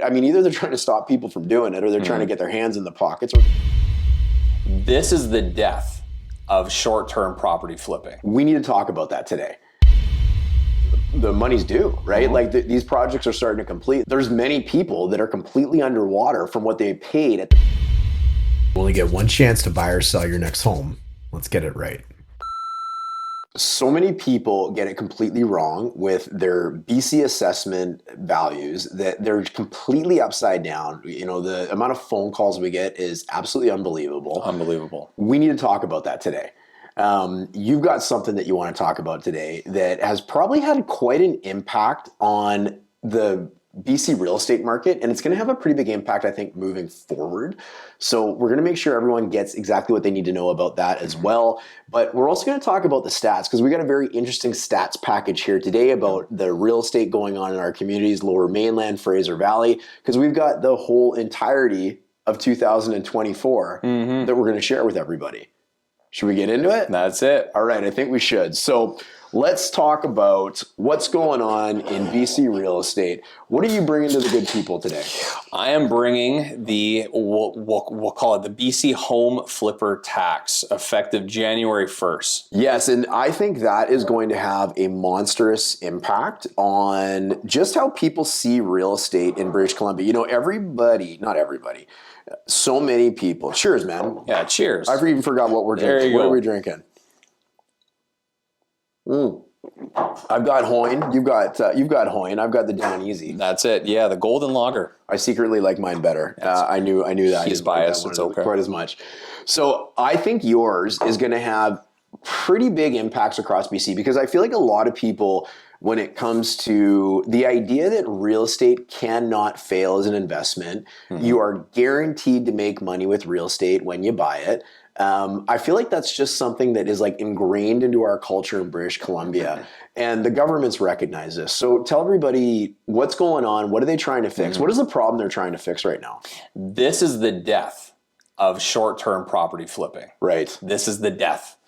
I mean, either they're trying to stop people from doing it or they're trying to get their hands in the pockets. This is the death of short-term property flipping. We need to talk about that today. The money's due, right? Like these projects are starting to complete. There's many people that are completely underwater from what they paid. You only get one chance to buy or sell your next home. Let's get it right. So many people get it completely wrong with their BC assessment values that they're completely upside down. You know, the amount of phone calls we get is absolutely unbelievable. Unbelievable. We need to talk about that today. You've got something that you want to talk about today that has probably had quite an impact on the BC real estate market, and it's going to have a pretty big impact, I think, moving forward. So we're going to make sure everyone gets exactly what they need to know about that as well. But we're also going to talk about the stats, because we got a very interesting stats package here today about the real estate going on in our communities, Lower Mainland, Fraser Valley, because we've got the whole entirety of 2024 that we're going to share with everybody. Should we get into it? That's it. All right, I think we should. So let's talk about what's going on in BC real estate. What are you bringing to the good people today? I am bringing the, we'll call it the BC Home Flipper Tax, effective January 1st. Yes, and I think that is going to have a monstrous impact on just how people see real estate in British Columbia. You know, not everybody, so many people. Cheers, man. Yeah, cheers. I've even forgot what we're drinking. What are we drinking? I've got Hoyne. You've got Hoyne. I've got the Down Easy. That's it. Yeah, the Golden Lager. I secretly like mine better. I knew that. He's biased. It's okay. Quite as much. So I think yours is going to have pretty big impacts across BC, because I feel like a lot of people, when it comes to the idea that real estate cannot fail as an investment, you are guaranteed to make money with real estate when you buy it. I feel like that's just something that is like ingrained into our culture in British Columbia, and the government's recognize this. So tell everybody what's going on. What are they trying to fix? What is the problem they're trying to fix right now? This is the death of short-term property flipping. Right. This is the death.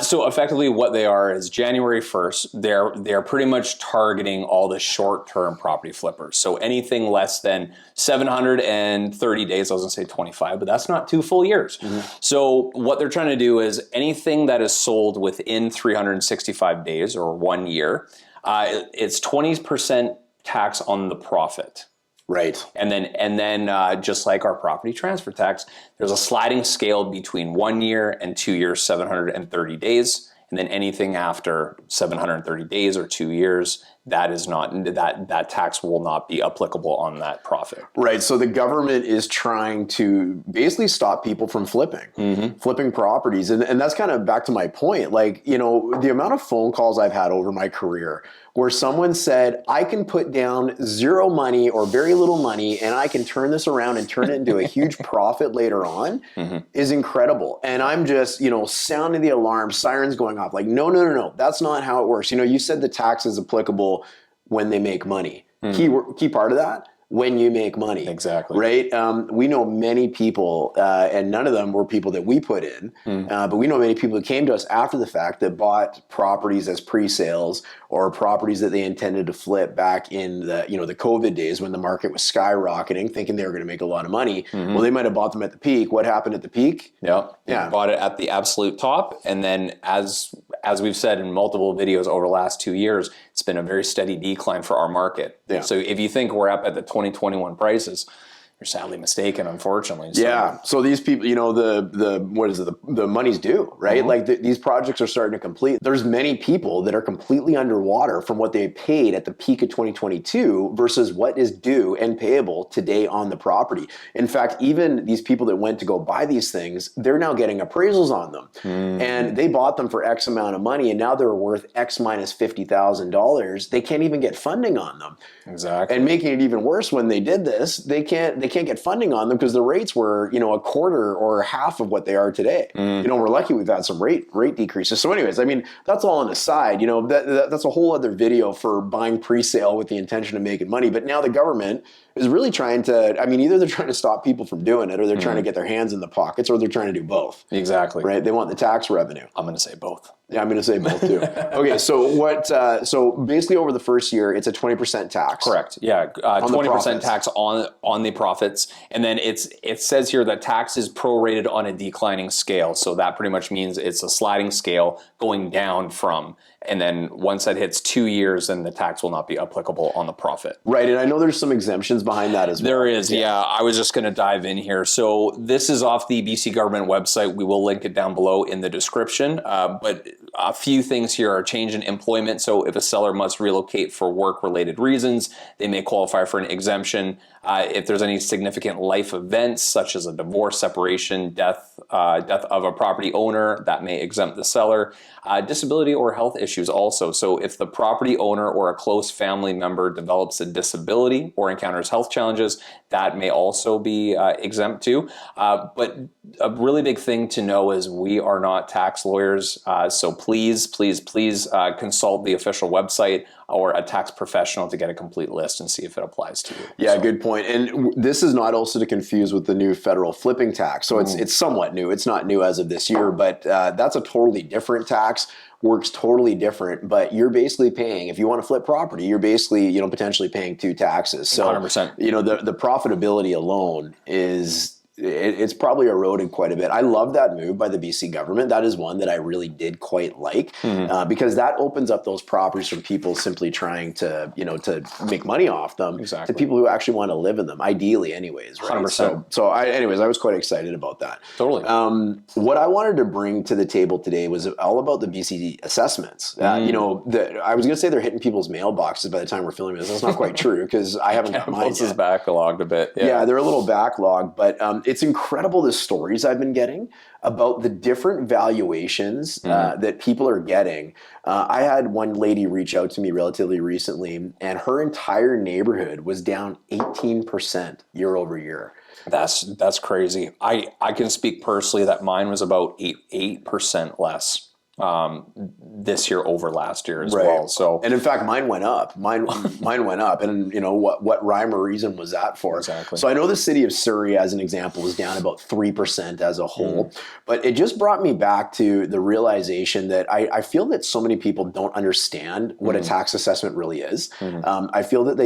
So effectively what they are is January 1st, they're pretty much targeting all the short-term property flippers. So anything less than 730 days, I was gonna say 25, but that's not 2 full years. So what they're trying to do is anything that is sold within 365 days or 1 year, it's 20% tax on the profit. Right. And then just like our property transfer tax, there's a sliding scale between 1 year and 2 years, 730 days. And then anything after 730 days or 2 years, that is not, that tax will not be applicable on that profit. Right. So the government is trying to basically stop people from flipping properties. And that's kind of back to my point. Like, you know, the amount of phone calls I've had over my career where someone said, I can put down zero money or very little money and I can turn this around and turn it into a huge profit later on is incredible. And I'm just, you know, sounding the alarm, sirens going off, like, no, that's not how it works. You know, you said the tax is applicable when they make money. Key part of that, when you make money. Exactly. Right? We know many people, and none of them were people that we put in, but we know many people that came to us after the fact that bought properties as pre-sales or properties that they intended to flip back in the, you know, the COVID days when the market was skyrocketing, thinking they were going to make a lot of money. Well, they might have bought them at the peak. What happened at the peak? Yeah. Bought it at the absolute top. And then as we've said in multiple videos over the last 2 years, it's been a very steady decline for our market. Yeah. So if you think we're up at the 2021 prices, you're sadly mistaken, unfortunately. So. Yeah. So these people, you know, the money's due, right? Like these projects are starting to complete. There's many people that are completely underwater from what they paid at the peak of 2022 versus what is due and payable today on the property. In fact, even these people that went to go buy these things, they're now getting appraisals on them. And they bought them for X amount of money and now they're worth X minus $50,000. They can't even get funding on them. Exactly. And making it even worse, when they did this, they can't get funding on them because the rates were, you know, a quarter or half of what they are today. You know, we're lucky we've had some rate decreases. So anyways, I mean, that's all on the side. You know, that's a whole other video for buying pre-sale with the intention of making money. But now the government is really trying to, I mean, either they're trying to stop people from doing it or they're trying to get their hands in the pockets or they're trying to do both. Exactly. Right? They want the tax revenue. I'm going to say both. Yeah, I'm going to say both too. Okay, so so basically over the first year, it's a 20% tax. Correct. Yeah, 20% profits. tax on the profits, and then it says here that tax is prorated on a declining scale. So that pretty much means it's a sliding scale going down from, and then once that hits 2 years, then the tax will not be applicable on the profit. Right, and I know there's some exemptions behind that as well. There is, yeah. I was just going to dive in here. So this is off the BC government website. We will link it down below in the description. But a few things here are change in employment. So if a seller must relocate for work-related reasons, they may qualify for an exemption. If there's any significant life events, such as a divorce, separation, death of a property owner, that may exempt the seller. Disability or health issues also. So if the property owner or a close family member develops a disability or encounters health challenges, that may also be exempt too. But a really big thing to know is we are not tax lawyers. So please consult the official website or a tax professional to get a complete list and see if it applies to you. Yeah, good point. And this is not also to confuse with the new federal flipping tax. So it's somewhat new. It's not new as of this year, but that's a totally different tax. Works totally different, but you're basically paying, if you want to flip property, you're basically, potentially paying two taxes. So, 100%. The profitability alone is, it's probably eroded quite a bit. I love that move by the BC government. That is one that I really did quite like because that opens up those properties from people simply trying to, to make money off them to people who actually want to live in them, ideally anyways. Right? 100%. So I was quite excited about that. Totally. What I wanted to bring to the table today was all about the BC assessments. I was going to say they're hitting people's mailboxes by the time we're filming this. That's not quite true because I haven't got mine yet. Is backlogged a bit. Yeah, they're a little backlogged, but it's incredible the stories I've been getting about the different valuations that people are getting. I had one lady reach out to me relatively recently, and her entire neighborhood was down 18% year over year. That's crazy. I can speak personally that mine was about 8% less this year over last year as well. So, and in fact, mine went up. Mine went up. And what rhyme or reason was that for? Exactly. So I know the city of Surrey, as an example, was down about 3% as a whole. But it just brought me back to the realization that I feel that so many people don't understand what a tax assessment really is. I feel that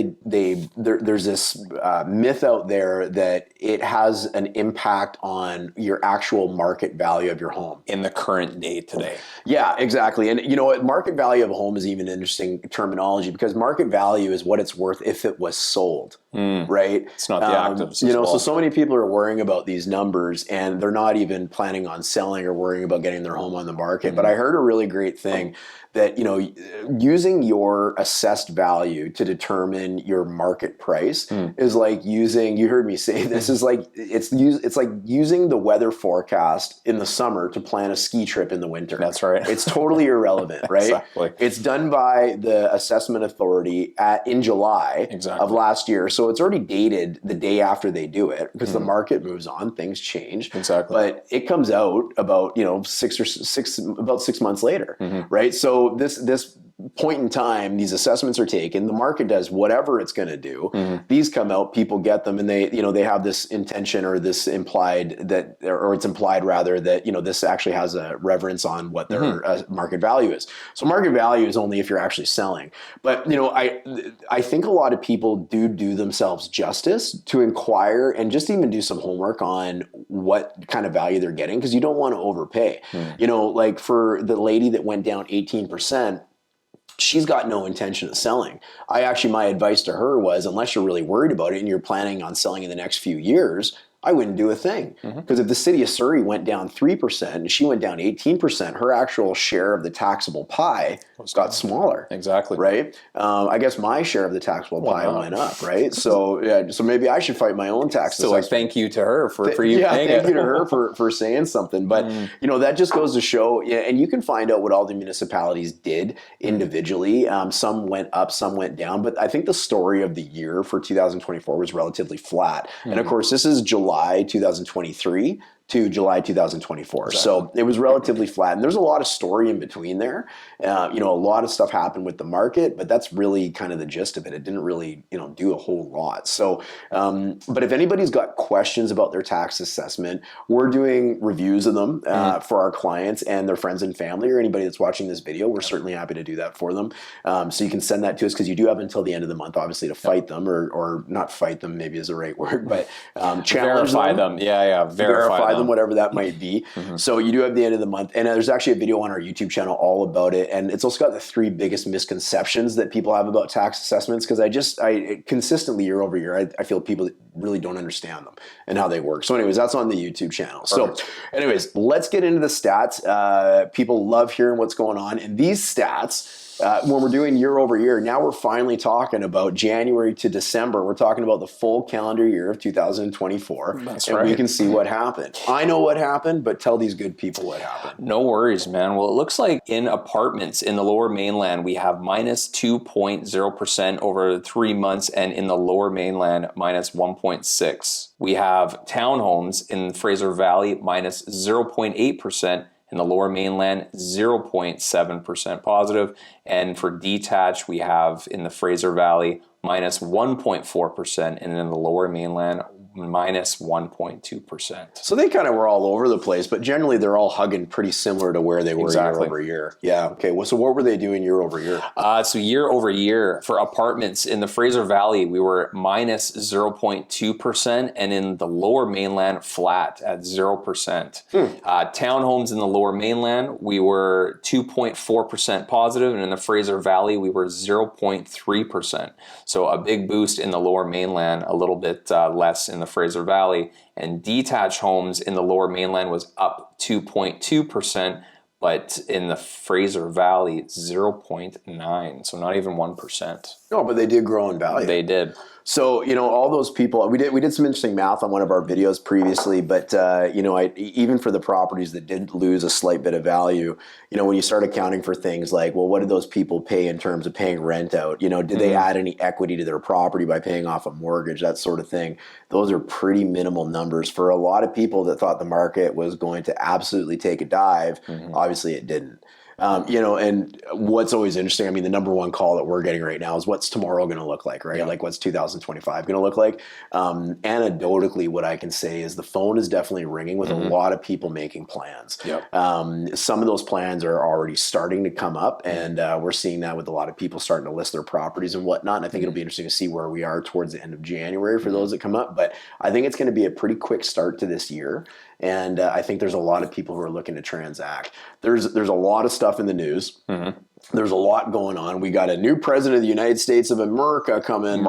there's this myth out there that it has an impact on your actual market value of your home in the current day today. Yeah, exactly. And you know what? Market value of a home is even interesting terminology because market value is what it's worth if it was sold, right? It's not the actives. So many people are worrying about these numbers and they're not even planning on selling or worrying about getting their home on the market. But I heard a really great thing that, using your assessed value to determine your market price is like using, you heard me say this, is like, it's like using the weather forecast in the summer to plan a ski trip in the winter. That's right. It's totally irrelevant, right? Exactly. It's done by the assessment authority in July of last year. So it's already dated the day after they do it because the market moves on, things change. Exactly. But it comes out about, about 6 months later, right? So this point in time, these assessments are taken, the market does whatever it's going to do. These come out, people get them, and they have this intention or this implied that, or it's implied rather that, this actually has a reference on what their market value is. So market value is only if you're actually selling. But, I think a lot of people do themselves justice to inquire and just even do some homework on what kind of value they're getting because you don't want to overpay. Like for the lady that went down 18%, she's got no intention of selling. My advice to her was, unless you're really worried about it and you're planning on selling in the next few years, I wouldn't do a thing. Because if the city of Surrey went down 3% and she went down 18%, her actual share of the taxable pie got smaller. Exactly. Right? I guess my share of the taxable pie went up, right? So so maybe I should fight my own taxes. So thank you to her for you paying thank it. you to her for saying something. But that just goes to show, and you can find out what all the municipalities did individually. Some went up, some went down. But I think the story of the year for 2024 was relatively flat. And of course, this is July July 2023 to July 2024. So it was relatively flat. And there's a lot of story in between there. A lot of stuff happened with the market, but that's really kind of the gist of it. It didn't really, do a whole lot. So, but if anybody's got questions about their tax assessment, we're doing reviews of them for our clients and their friends and family, or anybody that's watching this video. We're certainly happy to do that for them. So you can send that to us, because you do have until the end of the month, obviously, to fight them, or not fight them, maybe is the right word, but challenge Verify them. Yeah. Verify them, whatever that might be. So you do have the end of the month, and there's actually a video on our YouTube channel all about it, and it's also got the 3 biggest misconceptions that people have about tax assessments, because I consistently year over year, I feel people really don't understand them and how they work. So anyways, that's on the YouTube channel. Perfect. So anyways, let's get into the stats. People love hearing what's going on, and these stats, when we're doing year over year, now we're finally talking about January to December. We're talking about the full calendar year of 2024. That's and right. we can see what happened. I know what happened, but tell these good people what happened. No worries, man. Well, it looks like in apartments in the Lower Mainland, we have minus 2.0% over 3 months, and in the Lower Mainland, minus 1.6. We have townhomes in Fraser Valley, minus 0.8%. In the Lower Mainland, 0.7% positive. And for detached, we have in the Fraser Valley, minus 1.4%. And in the Lower Mainland, minus 1.2%. So they kind of were all over the place, but generally they're all hugging pretty similar to where they were year over year. Yeah. Okay. Well, so what were they doing year over year? So year over year for apartments in the Fraser Valley, we were minus 0.2%, and in the Lower Mainland, flat at 0%. Townhomes in the Lower Mainland, we were 2.4% positive, and in the Fraser Valley, we were 0.3%. So a big boost in the Lower Mainland, a little bit less in the Fraser Valley. And detached homes in the Lower Mainland was up 2.2%, but in the Fraser Valley, 0.9. So not even 1%. No, but they did grow in value. They did. So, all those people, we did some interesting math on one of our videos previously, but, even for the properties that did lose a slight bit of value, when you start accounting for things like, well, what did those people pay in terms of paying rent out? Did they add any equity to their property by paying off a mortgage, that sort of thing? Those are pretty minimal numbers for a lot of people that thought the market was going to absolutely take a dive. Obviously it didn't. And what's always interesting, the number one call that we're getting right now is what's tomorrow going to look like, right? Yeah. Like what's 2025 going to look like? Anecdotally, what I can say is the phone is definitely ringing with a lot of people making plans. Yep. Some of those plans are already starting to come up, and we're seeing that with a lot of people starting to list their properties and whatnot. And I think it'll be interesting to see where we are towards the end of January for those that come up. But I think it's going to be a pretty quick start to this year. And I think there's a lot of people who are looking to transact. There's a lot of stuff in the news. There's a lot going on. We got a new president of the United States of America coming.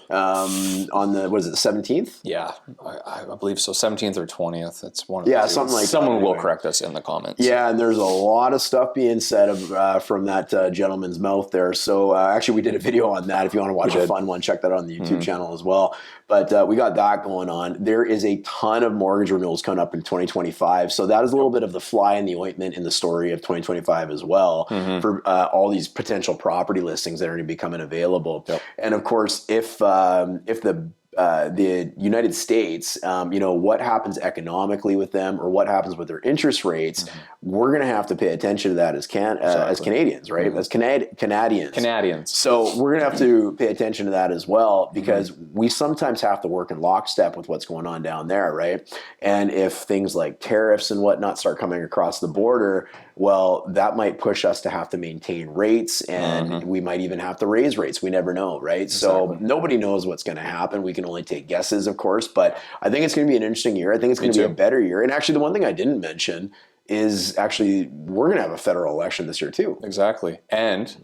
On the, what is it, the 17th? Yeah, I believe so. 17th or 20th. It's one of the two. Something like Someone that. will correct us in the comments. Yeah, and there's a lot of stuff being said from that gentleman's mouth there. So actually, we did a video on that. If you want to watch a fun one, check that out on the YouTube channel as well. But we got that going on. There is a ton of mortgage renewals coming up in 2025. So that is a little bit of the fly in the ointment in the story of 2025 as well for all these potential property listings that are going to be coming available. Yep. And of course, if the United States, what happens economically with them, or what happens with their interest rates, we're going to have to pay attention to that as Canadians, right? As Canadians. So we're going to have to pay attention to that as well, because we sometimes have to work in lockstep with what's going on down there, right? And if things like tariffs and whatnot start coming across the border, well, that might push us to have to maintain rates, and we might even have to raise rates. We never know, right? Exactly. So nobody knows what's going to happen. We can only take guesses, of course, but I think it's going to be an interesting year. I think it's going to be a better year. And actually, the one thing I didn't mention is actually we're going to have a federal election this year too. Exactly. And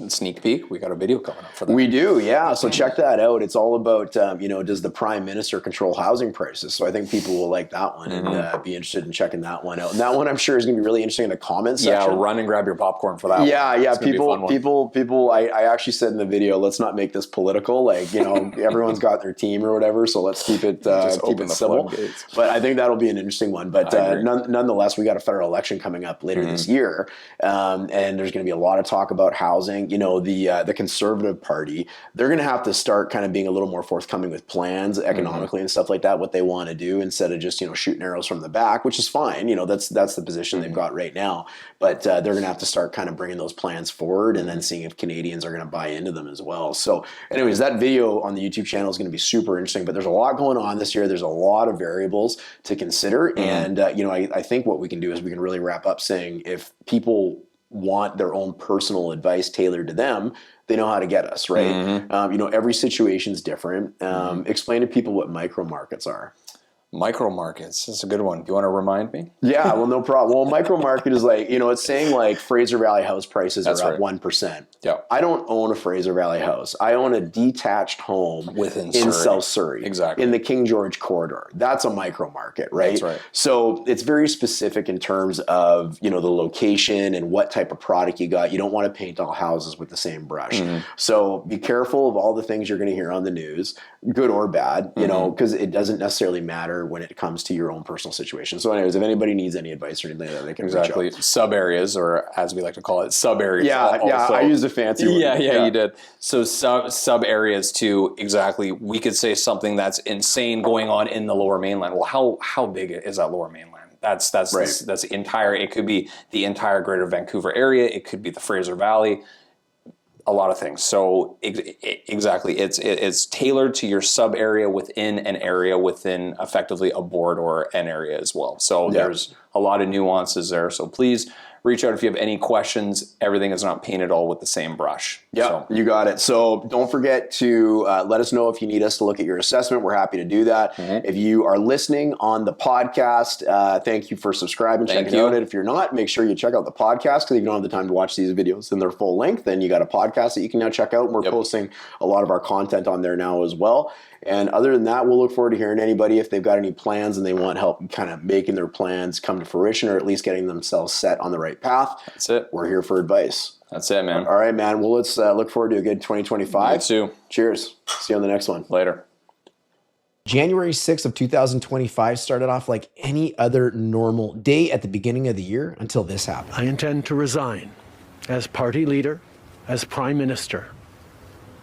sneak peek, we got a video coming up for that. We do, yeah. So check that out. It's all about, does the Prime Minister control housing prices? So I think people will like that one and be interested in checking that one out. And that one I'm sure is going to be really interesting in the comments section. Yeah, run and grab your popcorn for that one. Yeah. People, I actually said in the video, let's not make this political. Like, everyone's got their team or whatever, so let's keep it civil. But I think that'll be an interesting one. But nonetheless, we got a federal election coming up later this year. And there's going to be a lot of talk about housing. you know, the Conservative Party, they're going to have to start kind of being a little more forthcoming with plans economically and stuff like that, what they want to do, instead of just, you know, shooting arrows from the back, which is fine. You know, that's the position they've got right now. But they're going to have to start kind of bringing those plans forward and then seeing if Canadians are going to buy into them as well. So anyways, that video on the YouTube channel is going to be super interesting, but there's a lot going on this year. There's a lot of variables to consider. And, you know, I think what we can do is we can really wrap up saying if people want their own personal advice tailored to them, they know how to get us, right? You know, every situation's different. Explain to people what micro markets are. Micro markets. That's a good one. Do you want to remind me? Yeah, well, no problem. Well, micro market is like, you know, it's saying like Fraser Valley house prices are up 1%. Yeah. I don't own a Fraser Valley house. I own a detached home Within in Surrey. South Surrey. Exactly. In the King George corridor. That's a micro market, right? That's right. So it's very specific in terms of, you know, the location and what type of product you got. You don't want to paint all houses with the same brush. So be careful of all the things you're going to hear on the news, good or bad, you know, because it doesn't necessarily matter when it comes to your own personal situation. So anyways, if anybody needs any advice or anything like that, they can reach out. Sub areas, or as we like to call it, sub areas. Yeah, I used a fancy word. Yeah, you did. So sub areas to exactly, we could say something that's insane going on in the Lower Mainland. Well, how big is that Lower Mainland? That's Right. that's entire. It could be the entire Greater Vancouver area. It could be the Fraser Valley. A lot of things. So exactly, it's tailored to your sub area within an area within effectively a board or an area as well. So there's a lot of nuances there. So please reach out if you have any questions. Everything is not painted all with the same brush. Yeah, So. you got it. So don't forget to let us know if you need us to look at your assessment. We're happy to do that. If you are listening on the podcast, thank you for subscribing, checking out it. If you're not, make sure you check out the podcast, because if you don't have the time to watch these videos in their full length, then you got a podcast that you can now check out. And we're posting a lot of our content on there now as well. And other than that, we'll look forward to hearing anybody if they've got any plans and they want help kind of making their plans come to fruition, or at least getting themselves set on the right path. That's it. We're here for advice. That's it, man. All right, man. Well, let's look forward to a good 2025. You too. Cheers. See you on the next one. Later. January 6th of 2025 started off like any other normal day at the beginning of the year until this happened. I intend to resign as party leader, as prime minister,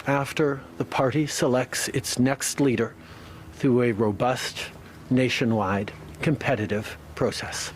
after the party selects its next leader through a robust, nationwide, competitive process.